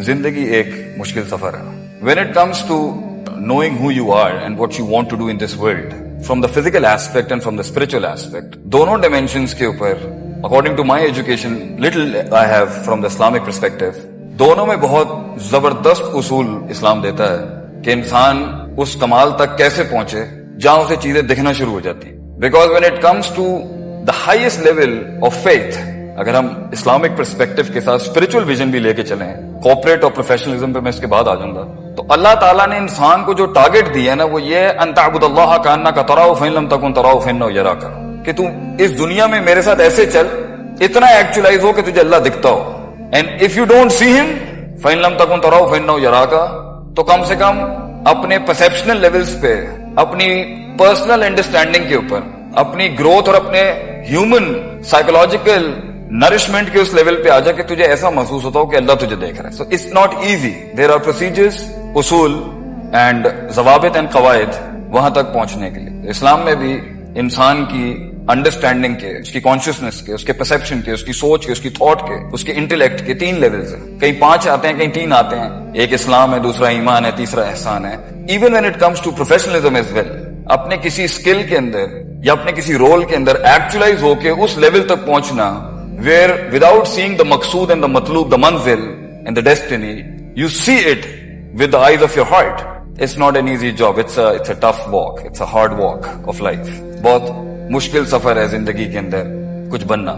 जिंदगी एक मुश्किल सफर है. When it comes to knowing who you are and what you want to do in this world, from the physical aspect and from the spiritual aspect, दोनों dimensions के ऊपर, according to my education, little I have from the Islamic perspective, दोनों में बहुत जबरदस्त उसूल इस्लाम देता है कि इंसान उस कमाल तक कैसे पहुंचे जहां उसे चीजें दिखना शुरू हो जाती. Because when it comes to the highest level of faith, अगर हम इस्लामिक पर्सपेक्टिव के साथ स्पिरिचुअल विजन भी लेके चलें, कॉर्पोरेट और प्रोफेशनलिज्म पे मैं इसके बाद आ जाऊंगा, तो अल्लाह ताला ने इंसान को जो टारगेट दिया है ना, वो ये है अन तअबुदल्लाह कअन्नका तराहु फइन लम तकुन तराहु फइन्नहु यराका, कि तू इस दुनिया में मेरे साथ ऐसे चल, इतना एक्चुअलाइज हो कि तुझे अल्लाह दिखता हो. And if you don't see him फइन लम तकुन तराहु फइन्नहु यराका, तो कम से कम अपने परसेप्शनल लेवल्स पे, अपनी पर्सनल अंडरस्टैंडिंग के ऊपर, अपनी ग्रोथ और अपने ह्यूमन साइकोलॉजिकल नरिशमेंट के उस लेवल पे आ जा कि तुझे ऐसा महसूस होता हो कि अल्लाह तुझे देख रहा है. So it's not easy. There are procedures, उसूल एंड जवाबित एंड कवायद वहां तक पहुंचने के लिए. इस्लाम में भी इंसान की अंडरस्टैंडिंग के, उसकी कॉन्शियसनेस के, उसके परसेप्शन के, उसकी सोच के, उसकी थॉट के, उसके इंटेलेक्ट के 3 लेवल्स हैं. कहीं 5 आते हैं, कहीं 3 आते हैं. एक इस्लाम है, दूसरा ईमान है, तीसरा एहसान है. Even when it comes to professionalism as well, अपने किसी स्किल के अंदर या अपने किसी रोल के अंदर एक्चुअलाइज होके उस लेवल तक पहुंचना, where without seeing the maqsood and the matloob, the manzil and the destiny, you see it with the eyes of your heart. It's not an easy job. It's a tough walk. It's a hard walk of life. बहुत मुश्किल सफर है जिंदगी के अंदर कुछ बनना.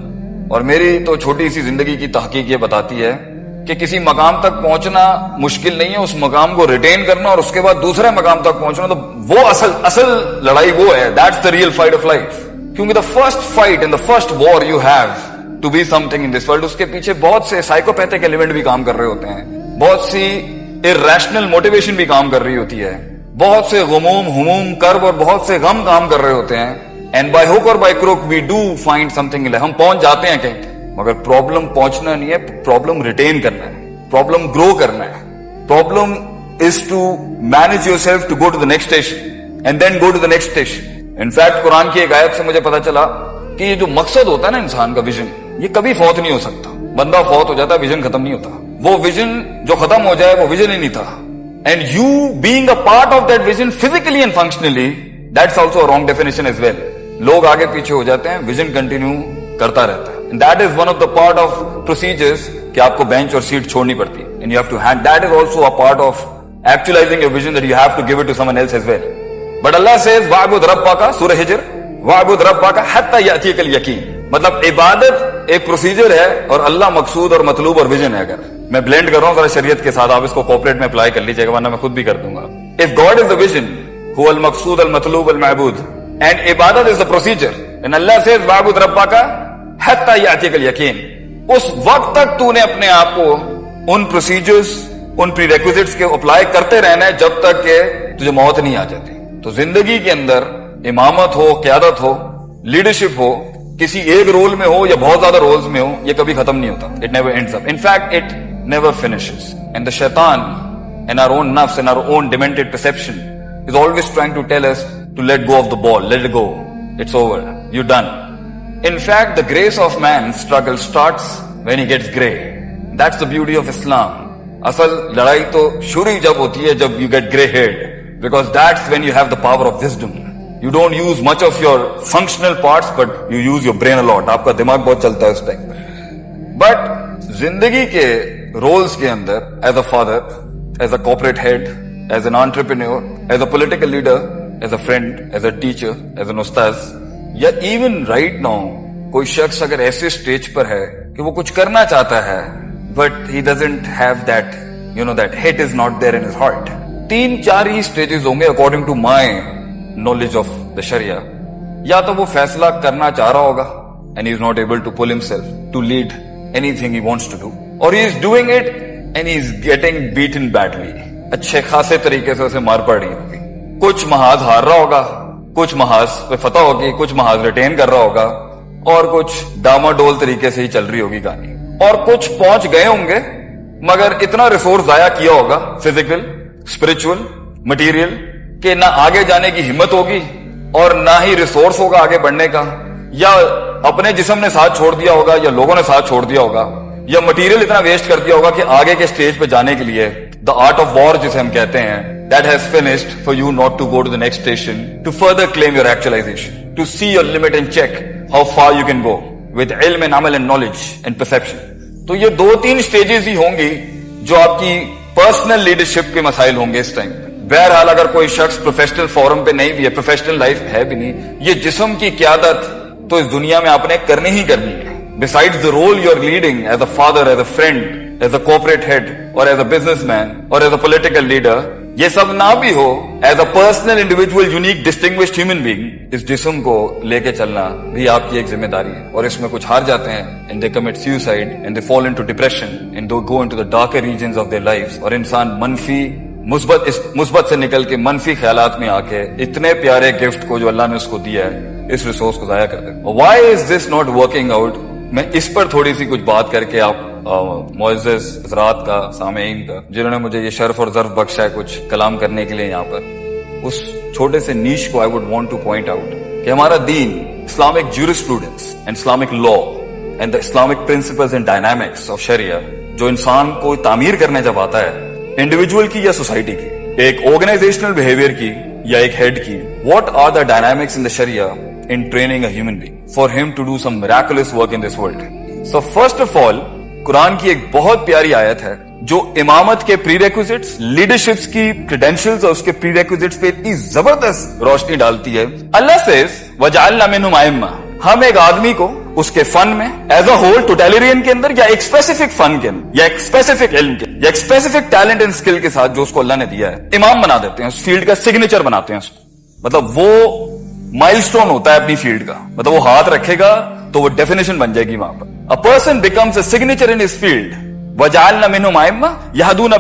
और मेरी तो छोटी सी जिंदगी की तहकीक ये बताती है कि किसी मकाम तक पहुंचना मुश्किल नहीं है, उस मकाम को रिटेन करना और उसके बाद दूसरे मकाम तक पहुंचना, तो वो असल लड़ाई वो है. That's the real fight of life. क्योंकि the first fight and the first war you have to be something in this world, उसके पीछे बहुत से साइकोपैथिक एलिमेंट भी काम कर रहे होते हैं, बहुत सी इरैशनल मोटिवेशन भी काम कर रही होती है, बहुत से गुमूम, हुमूम, कर्ब और बहुत से गम काम कर रहे होते हैं. एंड बाय हुक और by crook we do find something. हम पहुंच जाते हैं कहीं, मगर प्रॉब्लम पहुंचना नहीं है, प्रॉब्लम रिटेन करना है, प्रॉब्लम ग्रो करना है. Problem is to manage yourself to go to the next station and then go to the next station. In fact Quran की एक आयत से मुझे पता चला कि ये जो मकसद होता है ना इंसान का, विजन, ये कभी फौत नहीं हो सकता. बंदा फौत हो जाता है, विजन खत्म नहीं होता. वो विजन जो खत्म हो जाए वो विजन ही नहीं था. And you being a part of that vision physically and functionally, that's also a wrong definition as well. लोग आगे पीछे हो जाते हैं, विजन कंटिन्यू करता रहता है. And that is one of the part of procedures कि आपको बेंच और सीट छोड़नी पड़ती है. And you have to hand, that is also a part of actualising your vision, that you have to give it to someone else as well. But Allah says वअबुद रब्बका, सूरह हिज्र, वअबुद रब्बका हत्ता यातियकल यकीन. मतलब इबादत एक प्रोसीजर है और अल्लाह मकसूद और मतलूब और विजन है. अगर मैं ब्लेंड कर रहा हूं जरा शरीयत के साथ, आप इसको कॉर्पोरेट में अप्लाई कर लीजिएगा, वरना मैं खुद भी कर दूंगा. If God is the vision, हु अल मकसूद अल मतलूब अल महबूद, एंड इबादत is the procedure, and Allah says वअबुद रब्बका हत्ता यातियकल यकीन. उस वक्त तक तूने अपने आप को उन प्रोसीजर्स, उन प्रीरेक्विजिट्स के अप्लाई करते रहना है जब तक के तुझे मौत नहीं आ जाती. तो जिंदगी के अंदर इमामत हो, क़यादत हो, लीडरशिप हो, किसी एक रोल में हो या बहुत ज्यादा रोल्स में हो, ये कभी खत्म नहीं होता. It never ends up. In fact it never finishes. And the शैतान and our own nafs and our own demented perception is always trying to tell us to let go of the ball, let it go, it's over, you're done. In fact, the grace of man's struggle starts when he gets gray. That's the beauty of Islam. असल लड़ाई तो शुरू ही जब होती है जब you get gray haired, because that's when you have the power of wisdom. You don't use much of your functional parts, but you use your brain a lot. आपका दिमाग बहुत चलता है उस टाइम पर. बट जिंदगी के रोल्स के अंदर, as a father, as a corporate head, as an entrepreneur, as a political leader, as a friend, as a teacher, as an उस्ताद, या इवन राइट नाउ कोई शख्स अगर ऐसे स्टेज पर है कि वो कुछ करना चाहता है, but he doesn't have that, you know, that hit is not there in his heart. 3-4 ही स्टेजेस होंगे according to my knowledge of the Sharia. या तो वो फैसला करना चाह रहा होगा and he is not able to pull himself to lead anything he wants to do, or he is doing it and he is getting beaten badly. अच्छे खासे तरीके से उसे मार पड़ रही होगी. कुछ महाज हार रहा होगा, कुछ महाज पे फतह होगी, कुछ महाज रिटेन कर रहा होगा, और कुछ डामाडोल तरीके से ही चल रही होगी कहानी. और कुछ पहुंच गए होंगे मगर इतना रिसोर्स जाया किया होगा, फिजिकल, स्पिरिचुअल, मटीरियल, कि ना आगे जाने की हिम्मत होगी और ना ही रिसोर्स होगा आगे बढ़ने का, या अपने जिस्म ने साथ छोड़ दिया होगा या लोगों ने साथ छोड़ दिया होगा. या मटेरियल इतना वेस्ट कर दिया होगा कि आगे के स्टेज पे जाने के लिए द आर्ट ऑफ वॉर जिसे हम कहते हैं, that has finished for you not to go to the next station to further claim your actualization, to see your limit and check how far you can go with ilm and amal and knowledge and perception. तो ये 2-3 stages ही होंगी जो आपकी personal leadership के मसाइल होंगे इस time पे। बहरहाल अगर कोई शख्स प्रोफेशनल फोरम पे नहीं भी है, प्रोफेशनल लाइफ है भी नहीं, ये जिस्म की क़यादत तो इस दुनिया में आपने करनी ही करनी है। Besides the role you are leading as a father, as a friend, as a corporate head, or as a businessman, or as a political leader, ये सब ना भी हो, as a personal, individual, unique, distinguished human being, इस जिस्म को लेके चलना भी आपकी एक जिम्मेदारी है। और इसमें कुछ हार जाते हैं, and they commit suicide, and they fall into depression, and they go into the darker regions of their lives, और इंसान मुस्बत से निकल के मनफी ख्यालात में आके इतने प्यारे गिफ्ट को जो अल्लाह ने उसको दिया है, इस रिसोर्स को जाया करते हैं। Why is this not working out? मैं इस पर थोड़ी सी कुछ बात करके आप मुअज़्ज़िज़ हज़रात का, सामईन का, जिन्होंने मुझे ये शर्फ और ज़र्फ बख्शा है कुछ कलाम करने के लिए यहाँ पर, उस छोटे से नीश को I would want to point out कि हमारा दीन, Islamic jurisprudence and Islamic law and the Islamic principles and dynamics of शरिया, जो इंसान को तामीर करने जब आता है, इंडिविजुअल की या सोसाइटी की, एक ऑर्गेनाइजेशनल बिहेवियर की या एक हेड की, what are the dynamics in the शरिया in training a human being for him to do some miraculous work in this world. So first of all, Quran की एक बहुत प्यारी आयत है जो इमामत के प्रीरेक्विजिट्स, लीडरशिप्स की क्रेडेंशियल्स और उसके प्रीरेक्विजिट्स पे इतनी जबरदस्त रोशनी डालती है। अल्लाह सेज़ वजअलना मिनहुम अइम्मा, हम एक आदमी को उसके फन में एज अ होल टोटलियरियन के अंदर या एक स्पेसिफिक फन के अंदर या एक स्पेसिफिक इल्म के या एक स्पेसिफिक टैलेंट एंड स्किल के साथ जो उसको अल्लाह ने दिया है, इमाम बना देते हैं, उस फील्ड का सिग्नेचर बनाते हैं उसको। मतलब वो माइलस्टोन होता है अपनी फील्ड का, मतलब वो हाथ रखेगा तो वो डेफिनेशन बन जाएगी वहां पर। A person becomes a signature in his field, वजअलना मिनहुम अइम्मा यहदूना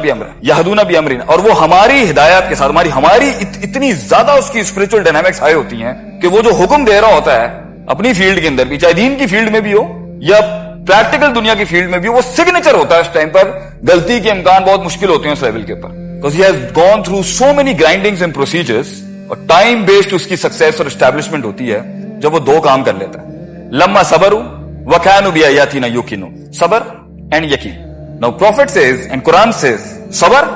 बिअमरिना, और वो हमारी हिदायत के साथ हमारी इतनी ज्यादा उसकी स्पिरिचुअल डायनामिक्स हाई होती हैं कि वो जो हुक्म दे रहा होता है अपनी फील्ड के अंदर भी, चाहे दीन की फील्ड में भी हो या प्रैक्टिकल दुनिया की फील्ड में भी, वो सिग्नेचर होता है। उस टाइम पर गलती के इम्कान बहुत मुश्किल होते हैं उस लेवल के ऊपर, because he has gone through so many grindings and procedures, और टाइम बेस्ड उसकी सक्सेस और एस्टैब्लिशमेंट होती है जब वो 2 काम कर लेता है। लम्मा सबरु व कानू बिआयातिना युकिनू, सबर एंड यकीन। Now profit says and Quran says सबर,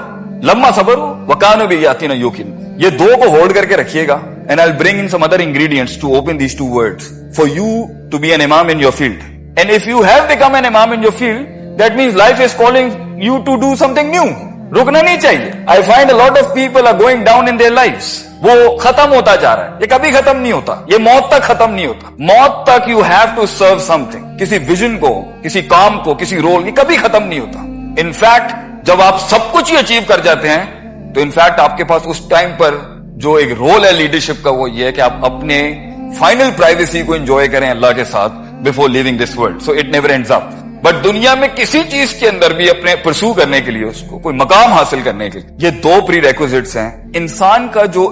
लम्मा सबरु व कानू बिआयातिना युकिनू, ये 2 को होल्ड करके रखिएगा। And I will bring in some other ingredients to open these 2 words for you to be an इमाम in your field. And if you have become an इमाम in your field, that means life is calling you to do something new. रुकना नहीं चाहिए। I find a lot of people are going down in their lives, वो खत्म होता जा रहा है, ये कभी खत्म नहीं होता, ये मौत तक खत्म नहीं होता। मौत तक you have to serve something, किसी विजन को, किसी काम को, किसी रोल, ये कभी खत्म नहीं होता। इनफैक्ट जब आप सब कुछ ही अचीव कर जाते हैं तो इनफैक्ट आपके पास उस टाइम पर जो एक रोल है लीडरशिप का, वो ये है कि आप अपने फाइनल प्राइवेसी को एंजॉय करें अल्लाह के साथ before living this world, so it never ends up. But दुनिया में किसी चीज के अंदर भी अपने परस्यू करने के लिए, उसको कोई मकाम हासिल करने के लिए, ये 2 प्री रेक्विजिट्स हैं। इंसान का जो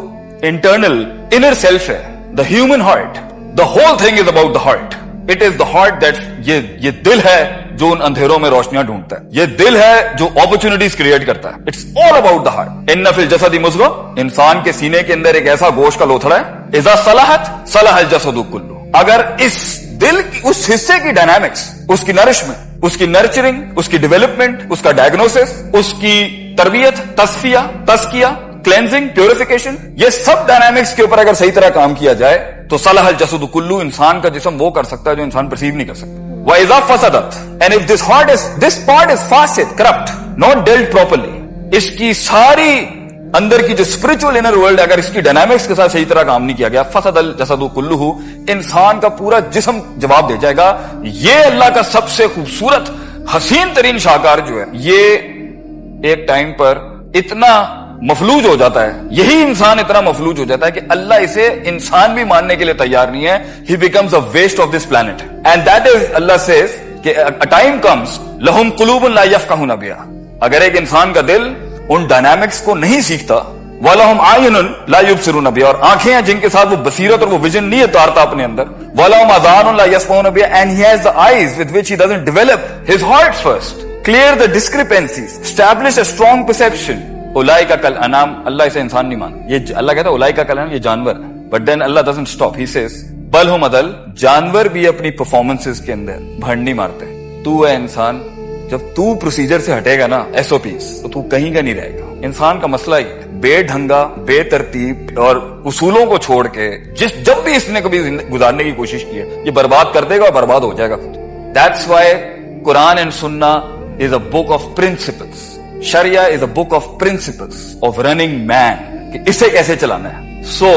इंटरनल इनर सेल्फ है, the human heart, the whole thing is about the heart. It is the heart that, ये दिल है जो उन अंधेरों में रोशनियां ढूंढता है, ये दिल है जो अपॉर्चुनिटीज क्रिएट करता है। It's all about the heart. इन्ना फिल जसदी मुज़ग़ह, इंसान के सीने के अंदर एक ऐसा गोश्त का लोथड़ा है, इज़ा सलहत सलहल जसदु कुल्लु। अगर इस दिल की उस हिस्से की डायनामिक्स, उसकी नरिशमेंट, उसकी नर्चरिंग, उसकी डेवलपमेंट, उसका डायग्नोसिस, उसकी तरबियत, तस्फिया, तस्किया, क्लेंजिंग, प्योरिफिकेशन, ये सब डायनामिक्स के ऊपर अगर सही तरह काम किया जाए तो सलहल जसदु कुल्लु, इंसान का जिस्म वो कर सकता है जो इंसान परसीव नहीं कर सकता। व इज़ा फसदत, and if this part is फासिद, करप्ट, नॉट डेल्ट प्रॉपर्ली, इसकी सारी अंदर की जो स्पिरिचुअल इनर वर्ल्ड, अगर इसकी डायनामिक्स के साथ सही तरह काम नहीं किया गया, फसदल जसदु कुल्लुहु, इंसान का पूरा जिस्म जवाब दे जाएगा। ये अल्लाह का सबसे खूबसूरत हसीन तरीन शाहकार जो है, ये एक टाइम पर इतना मफलूज हो जाता है, यही इंसान इतना मफलूज हो जाता है कि अल्लाह इसे इंसान भी मानने के लिए तैयार नहीं है। He becomes a waste of this planet, and that is Allah says कि अ टाइम कम्स लहुम कुलूबुन ला यफ़क़हूना बिहा, अगर एक इंसान का दिल उन डायनामिक्स को नहीं सीखता, वलहुम आयुनुन ला युबसिरूना बिहा, और आंखें हैं जिनके साथ वो बसीरत और वो विजन नहीं उतारता अपने अंदर, वलहुम आज़ानुन ला यस्मऊना बिहा, and he has the eyes with which he doesn't develop his heart first, clear the discrepancies, establish a strong perception. उलाइका कल अनाम, अल्लाह इसे इंसान नहीं मान, ये अल्लाह कहता है उलाइका कल अनाम, ये जानवर है। But then Allah doesn't stop, he says बल हुम अदल, जानवर भी अपनी परफॉर्मेंसेस के अंदर भंड नहीं मारते। तू है इंसान, जब तू प्रोसीजर से हटेगा ना, SOPs, तो तू कहीं का नहीं रहेगा। इंसान का मसला ही बेढंगा, बेतरतीब और उसूलों को छोड़ के जब भी इसने कभी गुजारने की कोशिश की है, ये बर्बाद कर देगा और बर्बाद हो जाएगा खुद। That's why Quran and Sunnah is a book of principles. Sharia is a book of principles of running man, कि इसे कैसे चलाना है। So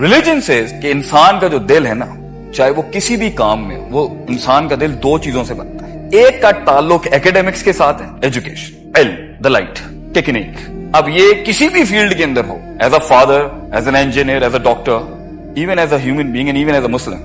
religion says कि इंसान का जो दिल है ना, चाहे वो किसी भी काम में, वो इंसान का दिल दो चीजों से बनता है। एक का ताल्लुक एकेडमिक्स के साथ है, एजुकेशन, इल्म, द लाइट, टेक्निक। अब ये किसी भी फील्ड के अंदर हो, as a father, as an engineer, as a doctor, even as a human being and even as a Muslim,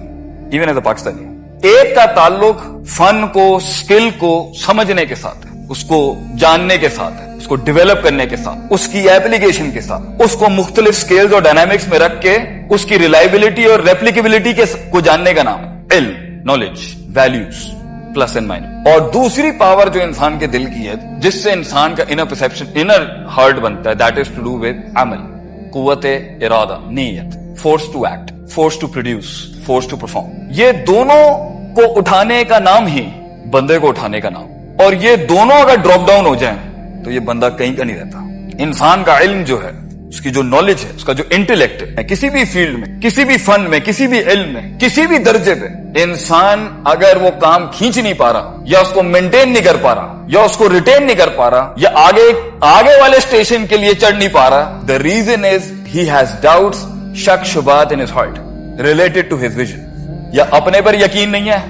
even as a Pakistani. एक का ताल्लुक फन को, स्किल को समझने के साथ है, उसको जानने के साथ है, उसको डेवलप करने के साथ, उसकी एप्लीकेशन के साथ, उसको मुख्तलिफ स्केल्स और डायनामिक्स में रख के उसकी रिलायबिलिटी और रेप्लिकेबिलिटी को जानने का नाम है इल्म, knowledge, values, plus and minus. और दूसरी पावर जो इंसान के दिल की है, जिससे इंसान का इनर परसेप्शन, इनर हार्ट बनता है, that is to do with अमल, कुव्वत इरादा, नीयत, force to act, force to produce, force to perform. ये दोनों को उठाने का नाम ही बंदे को उठाने का नाम। और ये दोनों अगर ड्रॉप डाउन हो जाए तो ये बंदा कहीं का नहीं रहता। इंसान का इल्म जो है, उसकी जो नॉलेज है, उसका जो इंटेलेक्ट है, किसी भी फील्ड में, किसी भी फन में, किसी भी इल्म में, किसी भी दर्जे पे, इंसान अगर वो काम खींच नहीं पा रहा, या उसको मेंटेन नहीं कर पा रहा, या उसको रिटेन नहीं कर पा रहा, या आगे वाले स्टेशन के लिए चढ़ नहीं पा रहा, the reason is he has doubts, शक शुबात in his heart related to his vision. या अपने पर यकीन नहीं है,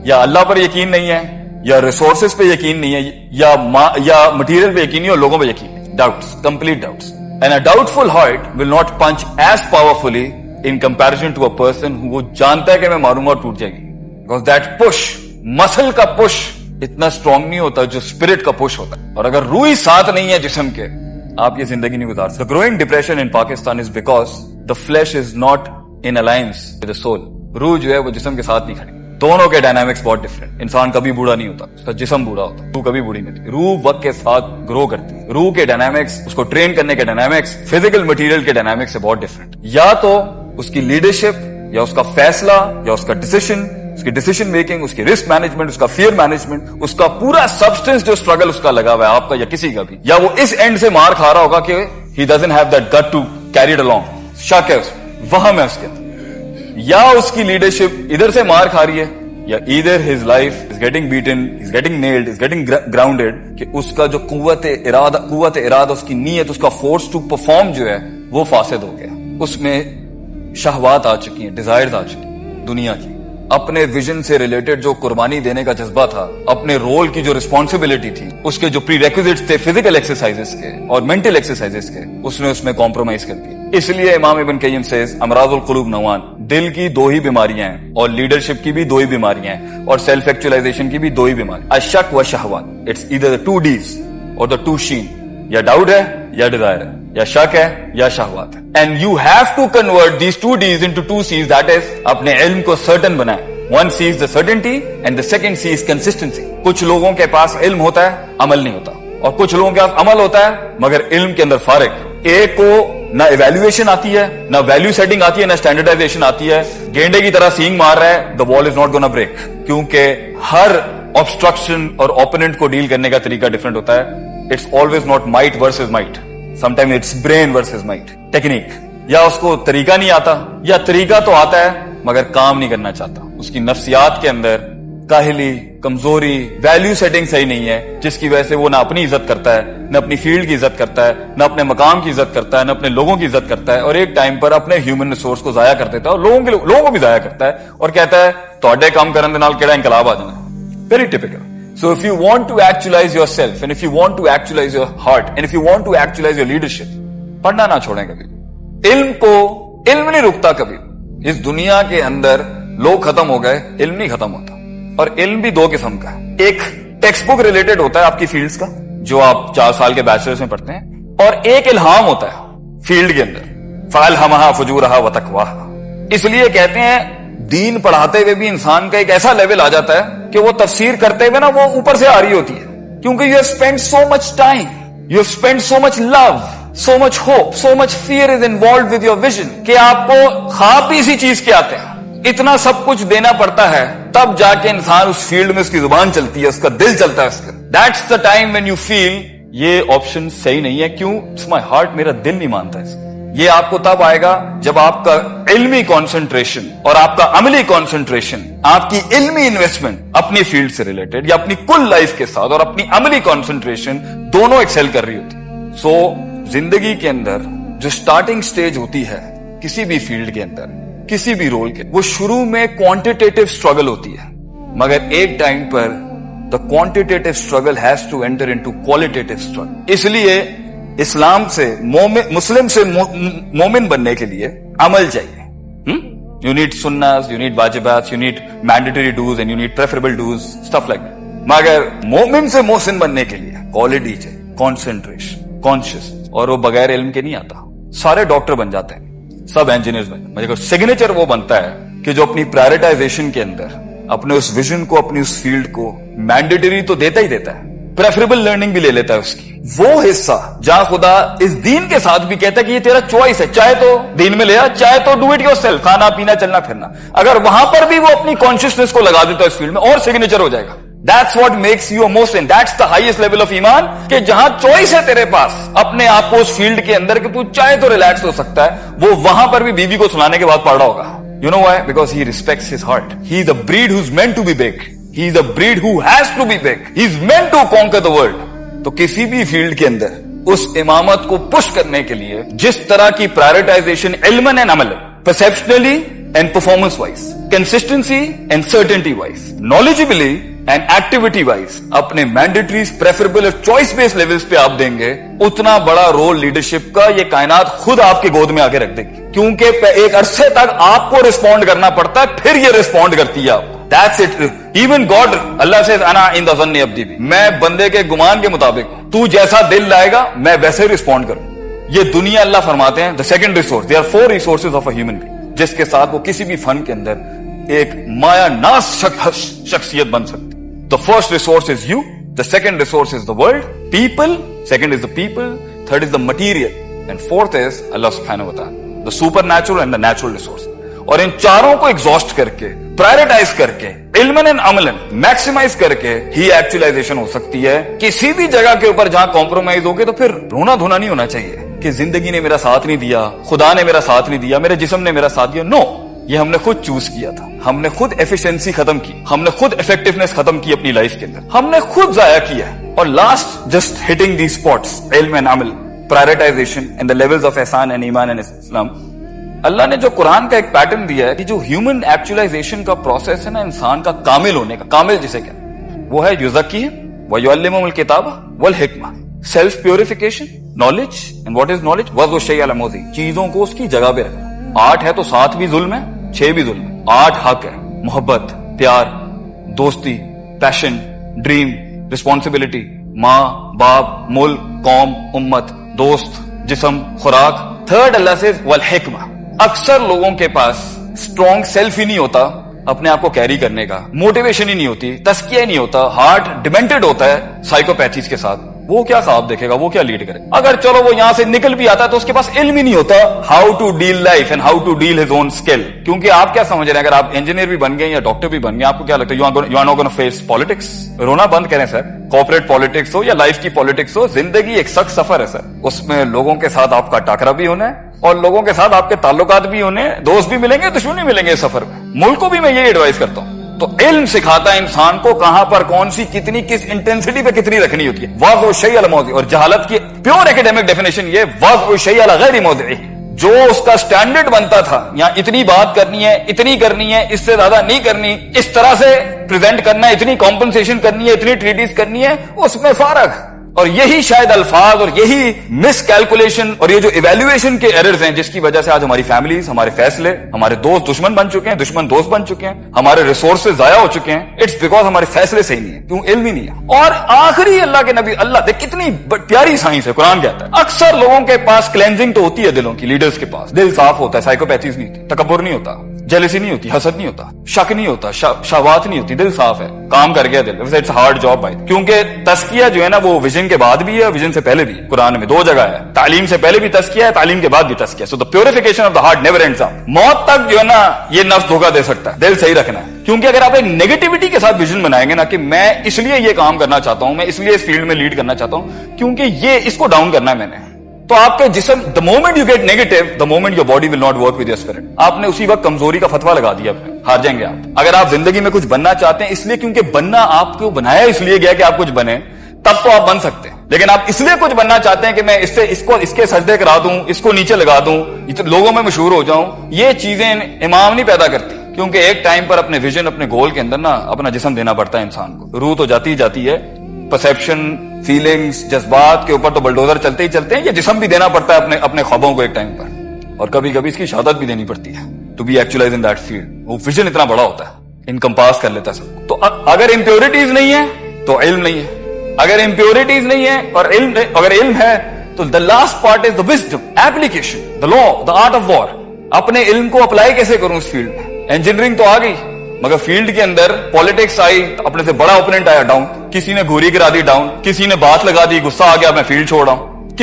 या अल्लाह पर यकीन नहीं है, या रिसोर्सेज पे यकीन नहीं है, या मटीरियल पे यकीन नहीं है, और लोगों पे यकीन नहीं। Doubts, complete doubts. And a doubtful heart will not punch as powerfully in comparison to a person who वो जानता है कि मैं मारूंगा और टूट जाएगी। Because that push, मसल का पुश इतना स्ट्रांग नहीं होता जो स्पिरिट का पुश होता है। और अगर रूह ही साथ नहीं है जिस्म के, आप ये जिंदगी नहीं गुजार सकते। The growing depression in Pakistan is because the flesh is not in alliance with the soul. रूह जो है वो जिस्म के साथ नहीं खड़ी। दोनों के डायनामिक्स बहुत डिफरेंट। इंसान कभी बूढ़ा नहीं होता, उसका जिस्म बूढ़ा होता है, रूह कभी बूढ़ी नहीं होती। रूह वक्त के साथ ग्रो करती है। रूह के डायनामिक्स, उसको ट्रेन करने के डायनामिक्स, फिजिकल मटेरियल के डायनामिक्स से बहुत डिफरेंट। या तो उसकी लीडरशिप, या उसका फैसला, या उसका डिसीजन, उसकी डिसीजन मेकिंग, उसकी रिस्क मैनेजमेंट, उसका फियर मैनेजमेंट, उसका पूरा सब्सटेंस जो स्ट्रगल उसका लगा हुआ है, आपका या किसी का भी, या वो इस एंड से मार खा रहा होगा कि he doesn't have that gut to carry it along. शक है उसमें, वहम है उसके अंदर। या उसकी लीडरशिप इधर से मार खा रही है, या either his life is getting beaten, is getting nailed, is getting grounded, कि उसका जो कुव्वत इरादा, उसकी नीयत, उसका फोर्स टू परफॉर्म जो है वो फासिद हो गया। उसमें शहवात आ चुकी हैं, डिजायर्स आ चुकी हैं दुनिया की। अपने विजन से रिलेटेड जो कुर्बानी देने का जज्बा था, अपने रोल की जो रिस्पॉन्सिबिलिटी थी, उसके जो प्री रेक्विजिट्स थे फिजिकल एक्सरसाइजेस के और मेंटल एक्सरसाइजेस के, उसने उसमें कॉम्प्रोमाइज कर दिया। इसलिए इमाम इब्न कय्यिम सेज अमराजुल कुलूब नौआन, दिल की दो ही बीमारियां हैं, और लीडरशिप की भी दो ही बीमारियां हैं, और सेल्फ एक्चुअलाइजेशन की भी दो ही बीमारी, अशक व शहवात। इट्स ईदर द टू डीज और द टू शीन। या डाउट है या डिजायर है, या शक है या शहवात है। And you have to convert these two Ds into two Cs, दैट इज अपने इल्म को सर्टन बनाए। One sees the certainty and the second sees consistency. कुछ लोगों के पास इल्म होता है, अमल नहीं होता, और कुछ लोगों के पास अमल होता है मगर इल्म के अंदर फारिग। एक को ना इवैल्यूएशन आती है, ना वैल्यू सेटिंग आती है, ना स्टैंडर्डाइजेशन आती है, गेंडे की तरह सींग मार रहा है, the wall is not gonna break. क्योंकि हर ऑब्स्ट्रक्शन और ओपोनेंट को डील करने का तरीका डिफरेंट होता है। It's always not might versus might, sometime it's brain versus might. Technique, या उसको तरीका नहीं आता, या तरीका तो आता है मगर काम नहीं करना चाहता। उसकी नफ्सियात के अंदर काहिली, कमजोरी, वैल्यू सेटिंग सही नहीं है, जिसकी वजह से वो ना अपनी इज्जत करता है, न अपनी फील्ड की इज्जत करता है, न अपने मकाम की इज्जत करता है, न अपने लोगों की इज्जत करता है, और एक टाइम पर अपने ह्यूमन रिसोर्स को जाया कर देता है, और लोगों को भी जाया करता है, और कहता है तोड़े काम करने नाल केड़ा इनकलाब आ जाना। Very typical. So if you want to actualise yourself, and if you want to actualise your heart, and if you want to actualise your leadership, पढ़ना ना छोड़ें कभी। इल्म नहीं रुकता कभी। इस दुनिया के अंदर लोग खत्म हो गए, इल्म नहीं खत्म होता। और इल्म भी दो किस्म का है। एक टेक्स्ट बुक रिलेटेड होता है आपकी फील्ड्स का, जो आप 4 साल के बैचलर्स में पढ़ते हैं, और एक इल्हाम होता है फील्ड के अंदर, फ़अल्हमहा फुजूरहा व तक़वाहा। इसलिए कहते हैं दीन पढ़ाते हुए भी इंसान का एक ऐसा लेवल आ जाता है कि वो तफसीर करते हुए ना वो ऊपर से आ रही होती है, क्योंकि you have spent so much time, you have spent so much love, so much hope, so much fear is involved with your vision, कि आपको ख्वाब भी इसी चीज के आते हैं। इतना सब कुछ देना पड़ता है, तब जाके इंसान उस फील्ड में उसकी जुबान चलती है, उसका दिल चलता है उसका। That's the time when you feel ये ऑप्शन सही नहीं है. क्यों? It's my heart, मेरा दिल नहीं मानता इसको. ये आपको तब आएगा जब आपका इल्मी कंसंट्रेशन और आपका अमली कंसंट्रेशन, आपकी इल्मी इन्वेस्टमेंट अपनी फील्ड से रिलेटेड या अपनी कुल लाइफ के साथ और अपनी अमली कंसंट्रेशन दोनों एक्सेल कर रही होती. सो जिंदगी के अंदर जो स्टार्टिंग स्टेज होती है किसी भी फील्ड के अंदर, किसी भी रोल के, वो शुरू में क्वांटिटेटिव स्ट्रगल होती है, मगर एक टाइम पर the quantitative struggle has to enter into qualitative struggle. इसलिए इस्लाम से मुस्लिम से मोमिन बनने के लिए अमल चाहिए. यू नीड सुन्नास, यू नीड वाजिबात, you need mandatory dos and you need preferable dos, stuff like that. मगर मोमिन से मोहसिन बनने के लिए क्वालिटी चाहिए, कॉन्सेंट्रेशन, कॉन्शियस. और वो बगैर इल्म के नहीं आता. सारे डॉक्टर बन जाते हैं, सब इंजीनियर्स बन, मगर सिग्नेचर वो बनता है कि जो अपनी प्रायोरिटाइजेशन के अंदर अपने उस विजन को, अपनी उस फील्ड को मैंडेटरी तो देता ही देता है, प्रेफरेबल लर्निंग भी ले लेता है उसकी. वो हिस्सा जहां खुदा इस दीन के साथ भी कहता है कि ये तेरा चॉइस है, चाहे तो दीन में ले आ, चाहे तो डू इट योरसेल्फ, खाना पीना चलना फिरना. अगर वहां पर भी वो अपनी कॉन्शियसनेस को लगा देता है इस फील्ड में, और सिग्नेचर हो जाएगा. That's what makes you a Muslim. That's the highest level of ईमान, कि जहां चॉइस है तेरे पास अपने आप को उस फील्ड के अंदर कि तू चाहे तो रिलैक्स हो सकता है, वो वहां पर भी बीवी को सुनाने के बाद पढ़ रहा होगा. You know why? Because he respects his heart. He is a breed who's meant to be big. He is a breed who has to be big. He is meant to conquer the world. तो किसी भी field के अंदर उस इमामत को push करने के लिए जिस तरह की प्रायोरिटाइजेशन इल्मन एंड अमल, perceptionally and performance wise, consistency and certainty wise, knowledgeably and activity wise अपने मैंडेटरीज, प्रेफरेबल और चॉइस बेस्ड लेवल्स पे आप देंगे, उतना बड़ा रोल लीडरशिप का ये कायनात खुद आपके गोद में आके रख देगी. क्योंकि एक अरसे तक आपको रिस्पॉन्ड करना पड़ता है, फिर ये रिस्पॉन्ड करती है आपको. That's it. Even God, Allah says, "Ana in the zanni abdi bi." मैं बंदे के गुमान के मुताबिक, तू जैसा दिल लाएगा मैं वैसे रिस्पॉन्ड करूं. ये दुनिया अल्लाह फरमाते हैं the second resource. There are 4 resources of a human being, जिसके साथ वो किसी भी फन के अंदर एक माया नाज शख्सियत बन सकती. The first resource is you, the second resource is the world, people, second is the people, third is the material, and fourth is Allah सुब्हानहू व तआला, the supernatural and the natural resource. और इन चारों को exhaust करके, prioritise करके, इल्मन and Amlan maximise करके ही एक्चुअलाइजेशन हो सकती है. किसी भी जगह के ऊपर जहां कॉम्प्रोमाइज होगे तो फिर रोना धोना नहीं होना चाहिए कि जिंदगी ने मेरा साथ नहीं दिया, खुदा ने मेरा साथ नहीं दिया, मेरे जिस्म ने मेरा साथ दिया. नो, ये हमने खुद चूज किया था. हमने खुद एफिशिएंसी खत्म की, हमने खुद इफेक्टिवनेस खत्म की अपनी लाइफ के अंदर, हमने खुद जाया किया. और last just hitting the spots, इल्म एंड अमल, prioritisation and the levels of एहसान एंड ईमान एंड इस्लाम. अल्लाह ने जो कुरान का एक पैटर्न दिया है कि जो ह्यूमन एक्चुअलाइजेशन का प्रोसेस है ना, इंसान का कामिल होने का, कामिल जिसे कहते, वो है युज़क्की व युअल्लिमुहुल किताब वल हिकमा, self purification, knowledge. And what is knowledge? वज़्उ शै अला मौज़िही, चीजों को उसकी जगह पे रखना. 8 है तो 7 भी जुल्म है, 6 भी जुल्म है. 8 हक है, मोहब्बत, प्यार, दोस्ती, पैशन, ड्रीम, रिस्पॉन्सिबिलिटी, माँ बाप, मुल्क, कौम, उम्मत, दोस्त, जिस्म, खुराक. थर्ड अल्लाह से वल हिकमा. अक्सर लोगों के पास स्ट्रॉन्ग सेल्फ ही नहीं होता अपने आप को कैरी करने का, मोटिवेशन ही नहीं होती, तस्किया नहीं होता, हार्ट डिमेंटेड होता है साइकोपैथीज के साथ. वो क्या ख्वाब देखेगा, वो क्या लीड करेगा? अगर चलो वो यहां से निकल भी आता है तो उसके पास इल्म ही नहीं होता how to deal life and how to deal his own skill. क्योंकि आप क्या समझ रहे हैं, अगर आप इंजीनियर भी बन गए या डॉक्टर भी बन गए, आपको क्या लगता है you are not gonna face politics? रोना बंद करें सर. कॉर्पोरेट पॉलिटिक्स हो या लाइफ की पॉलिटिक्स हो, जिंदगी एक सख्त सफर है सर. उसमें लोगों के साथ आपका टाकरा भी होना है और लोगों के साथ आपके ताल्लुकात भी होने, दोस्त भी मिलेंगे, दुश्मन भी मिलेंगे. सफर में मुल्क को भी मैं ये एडवाइस करता हूं. तो इल्म सिखाता है इंसान को कहां पर कौन सी कितनी किस इंटेंसिटी पे कितनी रखनी होती है. वज़्उ शै अला मौज़िही, और जहालत की प्योर एकेडमिक डेफिनेशन ये वज़्उ शै अला गैरि मौज़िही. जो उसका स्टैंडर्ड बनता था, यहां इतनी बात करनी है, इतनी करनी है, इससे ज्यादा नहीं करनी, इस तरह से प्रेजेंट करना है, इतनी कॉम्पनसेशन करनी है, इतनी ट्रीटीज करनी है, उसमें फारग. और यही शायद अल्फाज और यही मिस कैलकुलेशन और ये जो इवेल्युएशन के एरर्स हैं जिसकी वजह से आज हमारी फैमिलीज, हमारे फैसले, हमारे दोस्त दुश्मन बन चुके हैं, दुश्मन दोस्त बन चुके हैं, हमारे रिसोर्सेज जाया हो चुके हैं. इट्स बिकॉज हमारे फैसले सही नहीं है. क्यों? इल्म ही नहीं है. और आखिरी अल्लाह के नबी, अल्लाह देख कितनी प्यारी साइंस है, कुरान कहता है अक्सर लोगों के पास क्लेंजिंग तो होती है दिलों की, लीडर्स के पास दिल साफ होता है, साइकोपैथीज नहीं होती, तकब्बुर नहीं होता, जेलसी नहीं होती, हसद नहीं होता, शक नहीं होता, शहवात नहीं होती, दिल साफ है, काम कर गया दिल। इट्स हार्ड जॉब भाई, क्योंकि तस्किया जो है ना वो विजन के बाद भी है, विजन से पहले भी। कुरान में 2 जगह है, तालीम से पहले भी तस्किया है, तालीम के बाद भी तस्किया। So the purification of the heart never ends up. मौत तक जो है ना ये नफ्स धोखा दे सकता है, दिल सही रखना है। क्योंकि अगर आप एक नेगेटिविटी के साथ विजन बनाएंगे ना कि मैं इसलिए ये काम करना चाहता हूं, मैं इसलिए इस फील्ड में लीड करना चाहता हूं क्योंकि ये इसको डाउन करना है मैंने, तो आपके जिस्म the moment you get negative, the moment your body will not work with your spirit. आपने उसी वक्त कमजोरी का फतवा लगा दिया, अपने हार जाएंगे आप। अगर आप जिंदगी में कुछ बनना चाहते हैं इसलिए, क्योंकि बनना आपको बनाया इसलिए गया कि आप कुछ बने, तब तो आप बन सकते हैं। लेकिन आप इसलिए कुछ बनना चाहते हैं कि मैं इसके सजदे करा दूं, इसको नीचे लगा दूं, लोगों में मशहूर हो जाऊं, ये चीजें इमाम नहीं पैदा करती। क्योंकि एक टाइम पर अपने विजन, अपने गोल के अंदर ना अपना जिस्म देना पड़ता है इंसान को। रूह तो जाती ही जाती है, परसेप्शन, फीलिंग्स, जज्बात के ऊपर तो बलडोजर चलते ही चलते हैं, ये जिस्म भी देना पड़ता है अपने ख्वाबों को एक टाइम पर। और कभी कभी इसकी शहादत भी देनी पड़ती है to be actualise in that field. वो विजन इतना बड़ा होता है, इनकम्पास कर लेता है सब। तो अगर इम्प्योरिटीज नहीं है तो इल्म नहीं है, अगर इम्प्योरिटीज नहीं है और अगर इल्म है तो the last part is the wisdom, application, the law, the art of war. अपने इल्म को अप्लाई कैसे करूं इस फील्ड में। इंजीनियरिंग तो आ गई, मगर फील्ड के अंदर पॉलिटिक्स आई, तो अपने से बड़ा ओपोनेंट आया डाउन, किसी ने गोरी गिरा दी डाउन, किसी ने बात लगा दी, गुस्सा आ गया, मैं फील्ड छोड़ रहा हूं,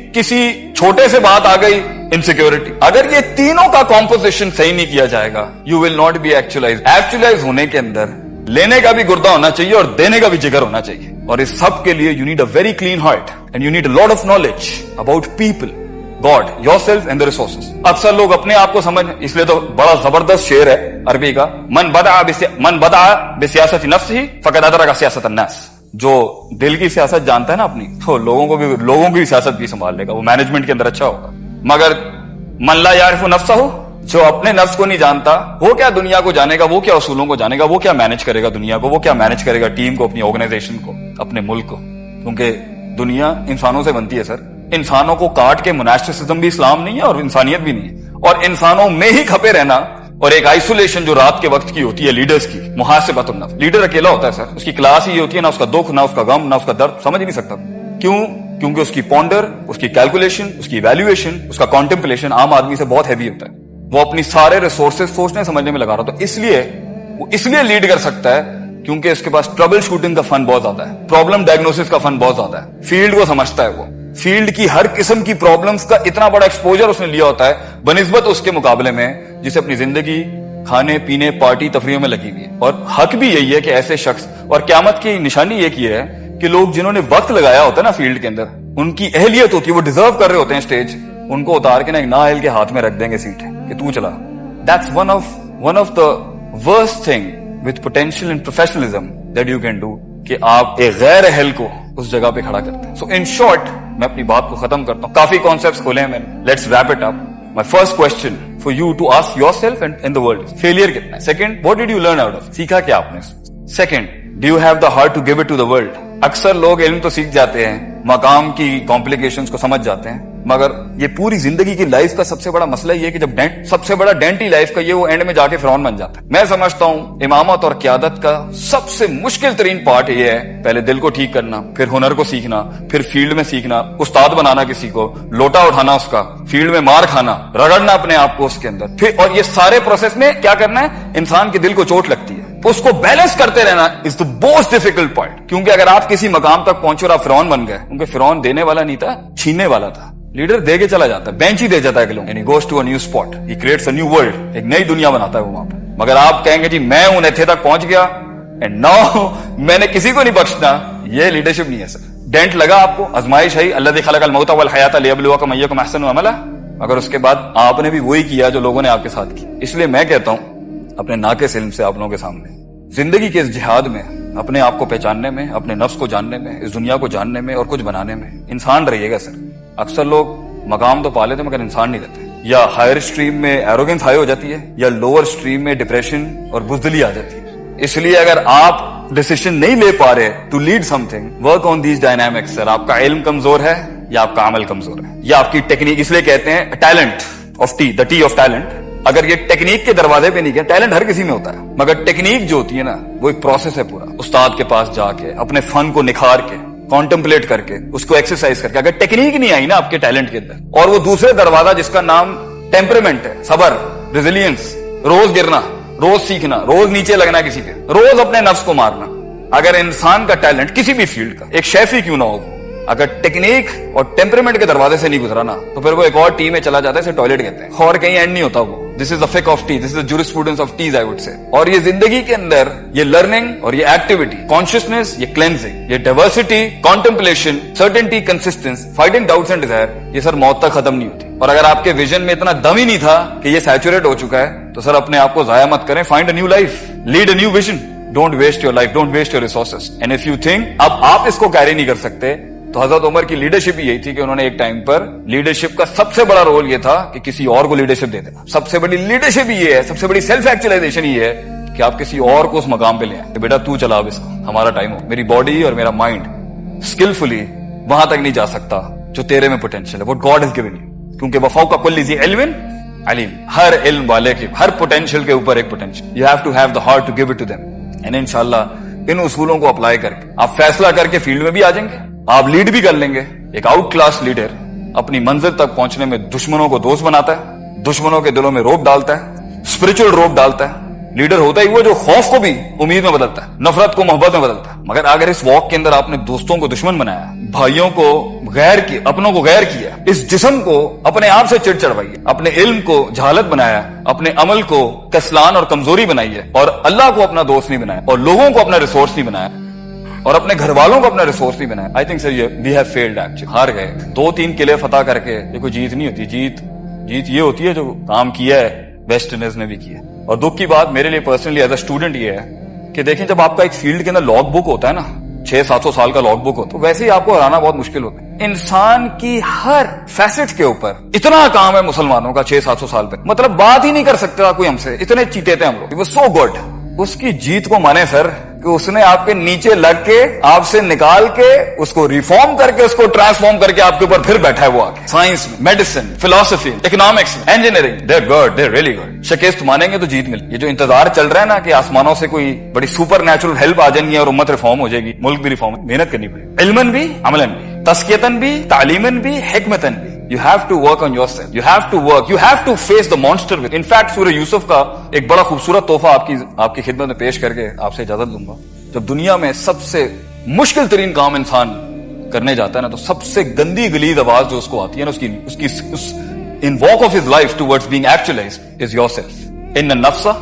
किसी छोटे से बात आ गई, इनसिक्योरिटी। अगर ये तीनों का कॉम्पोजिशन सही नहीं किया जाएगा, you will not be actualise. Actualise होने के अंदर लेने का भी गुर्दा होना चाहिए और देने का भी जिगर होना चाहिए। और इस सब के लिए you need a very clean heart and you need a lot of knowledge about people, God, yourself and the resources. अक्सर लोग अपने आप को समझ, इसलिए तो बड़ा जबरदस्त शेर है अरबी का, मन बदा बिसियासत नफ्सिही फक़द अदरक सियासत अन्नास। जो दिल की सियासत जानता है ना अपनी, तो लोगों की सियासत भी संभाल लेगा, वो मैनेजमेंट के अंदर अच्छा होगा। मगर मन ला यारिफु नफ्सहु, जो अपने नफ्स को नहीं जानता, वो क्या दुनिया को जानेगा, वो क्या उसूलों को जानेगा, वो क्या मैनेज करेगा दुनिया को, वो क्या मैनेज करेगा टीम को, अपनी ऑर्गेनाइजेशन को, अपने मुल्क को। क्योंकि दुनिया इंसानों से बनती है सर। इंसानों को काट के मोनास्टिसिज्म भी इस्लाम नहीं है और इंसानियत भी नहीं है। और इंसानों में ही खपे रहना और एक आइसोलेशन जो रात के वक्त की होती है लीडर्स की, मुहासिबतुन नफ्स। लीडर अकेला होता है सर, उसकी क्लास ही होती है, ना उसका दुख, ना उसका गम, ना उसका दर्द, समझ ही नहीं सकता। क्यों? क्योंकि उसकी पॉन्डर, उसकी कैलकुलेशन, उसकी इवैल्यूएशन, उसका कॉन्टेम्पलेशन आम आदमी से बहुत हैवी होता है। वो अपनी सारे रिसोर्सेज सोचने समझने में लगा रहा था। वो इसलिए लीड कर सकता है क्योंकि उसके पास ट्रबल शूटिंग का फन बहुत ज्यादा है, प्रॉब्लम डायग्नोसिस का फन बहुत ज्यादा है, फील्ड को समझता है। वो फील्ड की हर किस्म की प्रॉब्लम्स का इतना बड़ा एक्सपोजर उसने लिया होता है बनिस्बत उसके मुकाबले में जिसे अपनी जिंदगी खाने पीने पार्टी तफरीह में लगी हुई है। और हक भी यही है कि ऐसे शख्स, और क्यामत की निशानी एक ये है कि लोग जिन्होंने वक्त लगाया होता है ना फील्ड के अंदर, उनकी अहलियत होती है, वो डिजर्व कर रहे होते हैं स्टेज, उनको उतार के ना एक नाअहल के हाथ में रख देंगे सीट कि तू चला। That's one of the worst thing with potential and professionalism that you can do, कि आप एक गैर अहल को उस जगह पे खड़ा करते हैं। सो इन शॉर्ट मैं अपनी बात को खत्म करता हूं, काफी कॉन्सेप्ट्स खोले हैं मैंने, let's wrap it up. My first question for you to ask yourself and in the world, failure कितना है? Second, what did you learn out of, सीखा क्या आपने? Second, do you have the heart to give it to the world? अक्सर लोग इल्म तो सीख जाते हैं, मकाम की कॉम्प्लिकेशंस को समझ जाते हैं, मगर ये पूरी जिंदगी की लाइफ का सबसे बड़ा मसला ये है कि जब सबसे बड़ा डेंट ही लाइफ का ये, वो एंड में जाके फिरौन बन जाता है। मैं समझता हूं इमामत और क़यादत का सबसे मुश्किल तरीन पार्ट ये है, पहले दिल को ठीक करना, फिर हुनर को सीखना, फिर फील्ड में सीखना, उस्ताद बनाना किसी को, लोटा उठाना उसका, फील्ड में मार खाना, रगड़ना अपने आप को उसके अंदर, फिर और ये सारे प्रोसेस में क्या करना है, इंसान के दिल को चोट लगती है, उसको बैलेंस करते रहना is the most difficult part. क्योंकि अगर आप किसी मकाम तक पहुंचे और आप फिरौन बन गए, क्योंकि फिरौन देने वाला नहीं था, छीनने वाला था। लीडर दे के चला जाता है, बेंच ही दे जाता है, and he goes to a new spot, he creates a new world, एक नई दुनिया बनाता है वो वहां पर। मगर आप कहेंगे जी मैं हूं नेथे तक पहुंच गया एंड नाउ मैंने किसी को नहीं बख्शना, ये लीडरशिप नहीं है सर। डेंट लगा आपको, आजमाइश है, अल्लाज़ी खलक़ल मौत वल हयात लियब्लुवकुम अय्युकुम अहसनु अमला, मगर उसके बाद आपने भी वही किया जो लोगों ने आपके साथ किया। इसलिए मैं कहता हूं अपने नाक़िस इल्म से आप लोगों के सामने, जिंदगी के इस जिहाद में, अपने आप को पहचानने में, अपने नफ्स को जानने में, इस दुनिया को जानने में और कुछ बनाने में इंसान रहिएगा सर। अक्सर लोग मकाम तो पा लेते मगर इंसान नहीं रहते, या हायर स्ट्रीम में एरोगेंस हाई हो जाती है, या लोअर स्ट्रीम में डिप्रेशन और बुज़दिली आ जाती है। इसलिए अगर आप डिसीजन नहीं ले पा रहे to lead something, work on these dynamics sir. आपका इल्म कमजोर है या आपका अमल कमजोर है, या आपकी टेक्निक, इसलिए कहते हैं talent of T, the T of talent. अगर ये टेक्निक के दरवाजे पे नहीं गया, टैलेंट हर किसी में होता है, मगर टेक्निक जो होती है ना, वो एक प्रोसेस है पूरा, उस्ताद के पास जाके अपने फन को निखार के, कॉन्टेम्पलेट करके, उसको एक्सरसाइज करके। अगर टेक्निक नहीं आई ना आपके टैलेंट के अंदर, और वो दूसरे दरवाजा जिसका नाम टेम्परामेंट है, सबर, रेजिलियंस, रोज गिरना, रोज सीखना, रोज नीचे लगना किसी के, रोज अपने नफ्स को मारना। अगर इंसान का टैलेंट किसी भी फील्ड का, एक शेफ ही क्यों ना हो, अगर टेक्निक और टेम्परामेंट के दरवाजे से नहीं गुजरा ना, तो फिर वो एक और टी में चला जाता है, इसे टॉयलेट कहते हैं, और कहीं एंड नहीं होता वो। दिस इज द फिक of tea, this is the jurisprudence of teas, I would say. और ये जिंदगी के अंदर ये लर्निंग और ये एक्टिविटी, कॉन्शियसनेस, ये क्लेंजिंग, ये diversity, contemplation, certainty, consistence, fighting doubts and desire, ये सर मौत तक खत्म नहीं होती। और अगर आपके विजन में इतना दम ही नहीं था कि ये सैचुरेट हो चुका है, तो सर अपने आप को जाया मत करें, find a new life, lead a new vision, don't waste your life, don't waste your resources. And if you think अब आप इसको कैरी नहीं कर सकते, तो हजरत उमर की लीडरशिप यही थी कि उन्होंने एक टाइम पर लीडरशिप का सबसे बड़ा रोल ये था कि किसी और को लीडरशिप दे देना। सबसे बड़ी लीडरशिप ये है, सबसे बड़ी सेल्फ एक्चुअलाइजेशन ये है कि आप किसी और को उस मकाम पे ले आए, बेटा तू चला अब इसको, हमारा टाइम हो। मेरी बॉडी और मेरा माइंड स्किलफुली वहां तक नहीं जा सकता जो तेरे में पोटेंशियल है, what God has given you. क्योंकि वफौका कुल्ली ज़ी इल्मिन अलीम, हर इल्म वाले के, हर पोटेंशियल के ऊपर एक potential, you have to have the heart to give it to them. And इंशाल्लाह इन उसूलों को अप्लाई करके आप फैसला करके फील्ड में भी आ जाएंगे, आप लीड भी कर लेंगे। एक आउट क्लास लीडर अपनी मंजिल तक पहुंचने में दुश्मनों को दोस्त बनाता है, दुश्मनों के दिलों में रोब डालता है, स्पिरिचुअल रोब डालता है। लीडर होता ही वो जो खौफ को भी उम्मीद में बदलता है, नफरत को मोहब्बत में बदलता है। मगर अगर इस वॉक के अंदर आपने दोस्तों को दुश्मन बनाया, भाइयों को गैर किया, अपनों को गैर किया, इस जिस्म को अपने आप से चिढ़ चढ़वाई, अपने इल्म को जहालत बनाया, अपने अमल को कस्लान और कमजोरी बनाई है, और अल्लाह को अपना दोस्त नहीं बनाया, और लोगों को अपना रिसोर्स नहीं बनाया, और अपने घर वालों को अपना रिसोर्स नहीं बनाया, आई थिंक सर ये वी हैव फेल्ड एक्चुअली, हार गए। 2-3 किले फतह करके ये कोई जीत नहीं होती। जीत ये होती है जो काम किया है वेस्ट इंडीज ने भी किया। और दुख की बात मेरे लिए पर्सनली एज अ स्टूडेंट ये है कि देखें, जब आपका एक फील्ड के अंदर लॉग बुक होता है ना, 600-700 साल का लॉग बुक होता है, तो वैसे ही आपको हराना बहुत मुश्किल होता है। इंसान की हर फैसेट के ऊपर इतना काम है मुसलमानों का 600-700 साल पे, मतलब बात ही नहीं कर सकता कोई हमसे, इतने चीते थे हम लोग। सो गुड, उसकी जीत को माने सर कि उसने आपके नीचे लग के, आपसे निकाल के, उसको रिफॉर्म करके, उसको ट्रांसफॉर्म करके आपके ऊपर फिर बैठा है वो आके। साइंस में, मेडिसिन, फिलोसफी, इकोनॉमिक्स में, engineering, they are good, they are really good. शिकस्त मानेंगे तो जीत मिलेगी। ये जो इंतजार चल रहा है ना कि आसमानों से कोई बड़ी सुपर नेचुरल हेल्प आ जाएंगी और उम्मत रिफॉर्म हो जाएगी, मुल्क भी रिफॉर्म, मेहनत करनी पड़ेगी, इल्मन भी, अमलन भी, तस्कियतन भी, तालीमन भी, हिकमतन भी। You have to work on yourself. You have to work. You have to face the monster with. In fact, सूरह यूसुफ का एक बड़ा खूबसूरत तोहफा आपकी खिदमत में पेश करके आपसे इजाजत लूंगा। जब दुनिया में सबसे मुश्किल तरीन काम इंसान करने जाता है ना, तो सबसे गंदी गलीज आवाज जो उसको आती है ना, उसकी in walk of his life towards being actualised is yourself. इन्न नफ्सा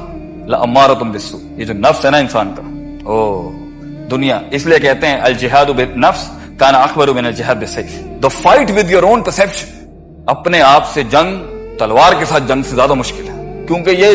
लअम्मारतुम बिस्सू, ये जो नफ्स है ना इंसान का, ओ दुनिया, इसलिए कहते हैं अल जिहादु बिन नफ्स काना अकबर मिन अल जिहाद बिसैफ। The fight with your own perception, अपने आप से जंग तलवार के साथ जंग से ज्यादा मुश्किल है, क्योंकि ये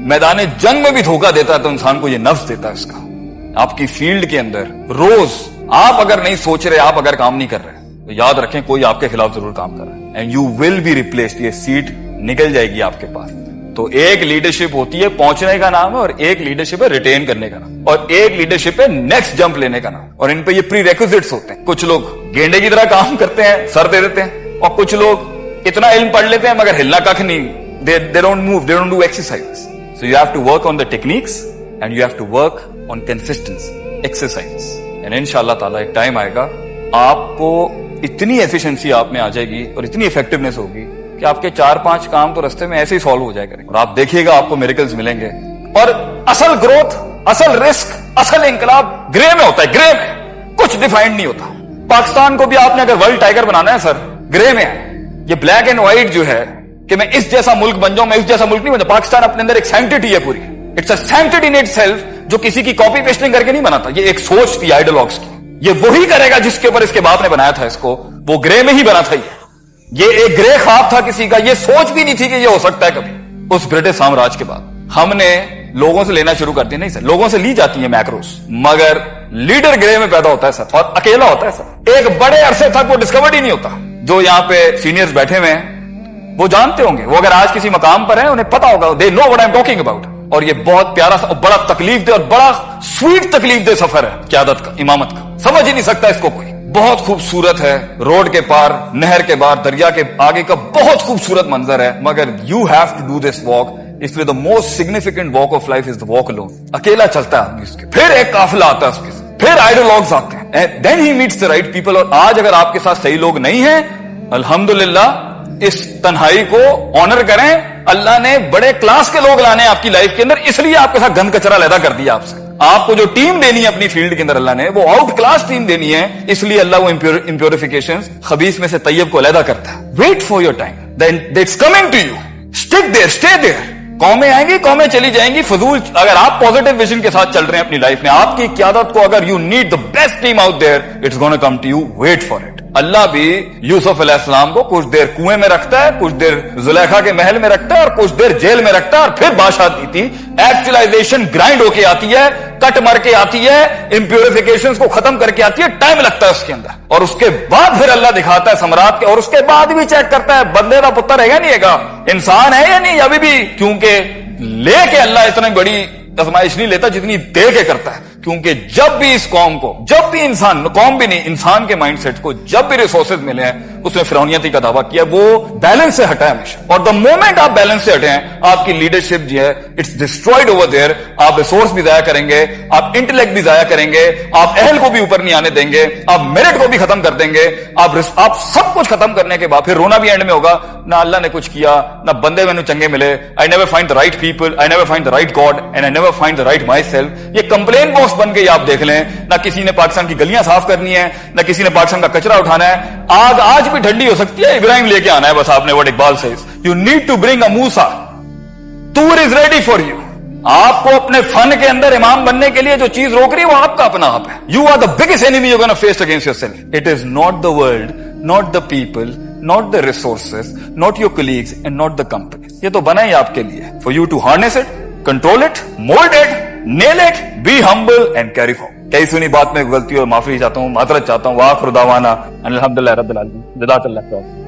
मैदान जंग में भी धोखा देता है तो इंसान को ये नफ्स देता है इसका। आपकी फील्ड के अंदर रोज आप अगर नहीं सोच रहे, आप अगर काम नहीं कर रहे, तो याद रखें कोई आपके खिलाफ जरूर काम कर रहा है, and you will be replaced. ये सीट निकल जाएगी आपके पास। तो एक लीडरशिप होती है पहुंचने का नाम है, और एक लीडरशिप है रिटेन करने का नाम, और एक लीडरशिप है नेक्स्ट जंप लेने का नाम। और इन पे ये प्री रेक्विजिट्स होते हैं। कुछ लोग गेंडे की तरह काम करते हैं, सर दे देते हैं, और कुछ लोग इतना इल्म पढ़ लेते हैं मगर हिलना कख नहीं, they don't move, they don't do exercises. So you have to work on the techniques and you have to work on consistency, exercise. And इंशाअल्लाह ताला एक टाइम आएगा आपको इतनी एफिशिएंसी आप में आ जाएगी और इतनी इफेक्टिवनेस होगी कि आपके 4-5 काम तो रास्ते में ऐसे ही सॉल्व हो जाया करेंगे, और आप देखिएगा आपको मिरेकल्स मिलेंगे। और असल ग्रोथ, असल रिस्क, असल इंकलाब ग्रे में होता है, ग्रे में, कुछ डिफाइंड नहीं होता। पाकिस्तान को भी आपने अगर वर्ल्ड टाइगर बनाना है सर, ग्रे में है। ये ब्लैक एंड व्हाइट जो है कि मैं इस जैसा मुल्क बन जाऊं, मैं इस जैसा मुल्क नहीं बन जाऊं। पाकिस्तान अपने अंदर एक सैंक्टिटी है पूरी, it's a sanctity in itself, जो किसी की कॉपी पेस्टिंग करके नहीं बनाता। ये एक सोच थी आइडियोलॉग्स की, ये वही करेगा जिसके ऊपर इसके बाप ने बनाया था इसको, वो ग्रे में ही बना था। ये एक ग्रे ख्वाब था किसी का, ये सोच भी नहीं थी कि ये हो सकता है कभी। उस ब्रिटिश साम्राज्य के बाद हमने लोगों से लेना शुरू कर दिया। नहीं सर, लोगों से ली जाती है मैक्रोस, मगर लीडर ग्रे में पैदा होता है सर, और अकेला होता है सर। एक बड़े अरसे तक वो डिस्कवर्ड ही नहीं होता। जो यहाँ पे सीनियर्स बैठे हुए हैं वो जानते होंगे, वो अगर आज किसी मकाम पर हैं उन्हें पता होगा, they know what I am talking about. और ये बहुत प्यारा सा और बड़ा तकलीफ दे और बड़ा स्वीट तकलीफ दे सफर है क़यादत का, इमामत का, समझ ही नहीं सकता इसको कोई। बहुत खूबसूरत है, रोड के पार, नहर के पार, दरिया के आगे का बहुत खूबसूरत मंजर है, मगर you have to do this walk. इसलिए the most significant walk of life is the walk alone. अकेला चलता है आदमी उसके, फिर एक काफिला आता है उसके साथ, फिर आइडियोलॉग्स आते हैं, then he meets the right people. और आज अगर आपके साथ सही लोग नहीं हैं, अल्हम्दुलिल्लाह इस तन्हाई को ऑनर करें। अल्लाह ने बड़े क्लास के लोग लाने आपकी लाइफ के अंदर, इसलिए आपके साथ गंद कचरा अलग कर दिया आपसे। आपको जो टीम देनी है अपनी फील्ड के अंदर अल्लाह ने, वो आउट क्लास टीम देनी है, इसलिए अल्लाह वो इम्प्योरिफिकेशन, खबीस में से तैयब को अलग करता है। Wait for your time, then it's coming to you, stick there, stay there. कौमें आएंगी, कौमें चली जाएंगी, फजूल। अगर आप पॉजिटिव विजन के साथ चल रहे हैं अपनी लाइफ में, आपकी क़यादत को अगर you need the best team out there, it's gonna come to you, wait for it. अल्लाह भी यूसुफ अलैहिस्सलाम को कुछ देर कुएं में रखता है, कुछ देर जुलेखा के महल में रखता है और कुछ देर जेल में रखता है और फिर बादशाह दी थी। एक्चुअलाइजेशन ग्राइंड होके आती है, कट मर के आती है, इंप्योरिफिकेशंस को खत्म करके आती है, टाइम लगता है उसके अंदर, और उसके बाद फिर अल्लाह दिखाता है सम्राट के, और उसके बाद भी चेक करता है बंदे का पुत्र है नहीं है, इंसान है या नहीं अभी भी, क्योंकि लेके अल्लाह इतनी बड़ी आजमाइश नहीं लेता जितनी दे के करता है। क्योंकि जब भी इस कौम को, जब भी इंसान, कौम भी नहीं, इंसान के माइंडसेट को जब भी रिसोर्सेज मिले हैं, उसने फिरौनियती का दावा किया, वो बैलेंस से हटा है हमेशा। और द मोमेंट आप बैलेंस से हटे हैं, आपकी लीडरशिप जो है इट्स डिस्ट्रॉयड ओवर देयर। आप रिसोर्स भी जाया करेंगे, आप इंटेलेक्ट भी जाया करेंगे, आप अहल को भी ऊपर नहीं आने देंगे, आप मेरिट को भी खत्म कर देंगे, आप सब कुछ खत्म करने के बाद फिर रोना भी एंड में होगा, ना अल्लाह ने कुछ किया, ना बंदे मैंने चंगे मिले, I never find the right people, I never find the right God and I never find the right my self. ये कंप्लेन बॉक्स बन के आप देख लें, ना किसी ने पाकिस्तान की गलियां साफ करनी है, ना किसी ने पाकिस्तान का कचरा उठाना है। आग आज भी ठंडी हो सकती है, इब्राहिम लेके आना है बस आपने। What Iqbal says, you need to bring a Musa, Tur is ready for you. आपको अपने फन के अंदर इमाम बनने के लिए जो चीज रोक रही है वो आपका अपना आप है। You are the biggest enemy you gonna face against yourself. It is not the world, not the people, not the resources, not your colleagues and not the company. ये तो बना ही आपके लिए, for you to harness it, control it, mold it, nail it, be humble and carry forward. कई सुनी बात में गलती और माफी चाहता हूँ, माजरत चाहता हूँ। वाखिर दावाना अनिल हम्दुलिल्लाहि रब्बिल आलमीन। जज़ाकल्लाह खैर।